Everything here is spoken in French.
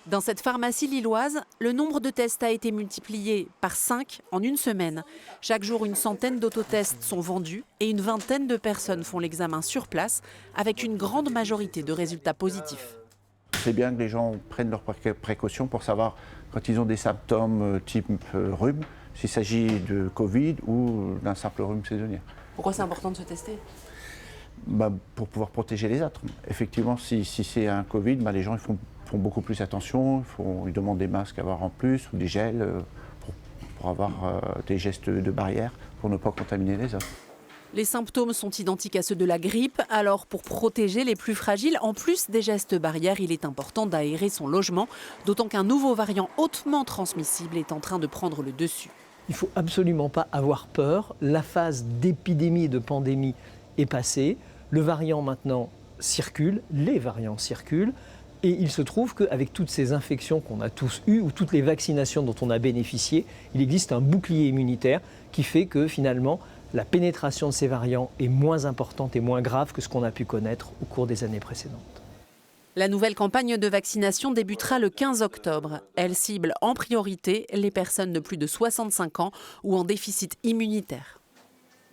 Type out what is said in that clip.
Dans cette pharmacie lilloise, le nombre de tests a été multiplié par 5 en une semaine. Chaque jour, une centaine d'autotests sont vendus et une vingtaine de personnes font l'examen sur place avec une grande majorité de résultats positifs. C'est bien que les gens prennent leurs précautions pour savoir quand ils ont des symptômes type rhume, s'il s'agit de Covid ou d'un simple rhume saisonnier. Pourquoi c'est important de se tester ? Pour pouvoir protéger les autres. Effectivement, si c'est un Covid, les gens ils font beaucoup plus attention, ils demandent des masques à avoir en plus ou des gels pour avoir des gestes de barrière pour ne pas contaminer les autres. Les symptômes sont identiques à ceux de la grippe, alors pour protéger les plus fragiles, en plus des gestes barrières, il est important d'aérer son logement, d'autant qu'un nouveau variant hautement transmissible est en train de prendre le dessus. Il ne faut absolument pas avoir peur, la phase d'épidémie et de pandémie est passée, le variant maintenant circule, les variants circulent, et il se trouve qu'avec toutes ces infections qu'on a tous eues ou toutes les vaccinations dont on a bénéficié, il existe un bouclier immunitaire qui fait que finalement la pénétration de ces variants est moins importante et moins grave que ce qu'on a pu connaître au cours des années précédentes. La nouvelle campagne de vaccination débutera le 15 octobre. Elle cible en priorité les personnes de plus de 65 ans ou en déficit immunitaire.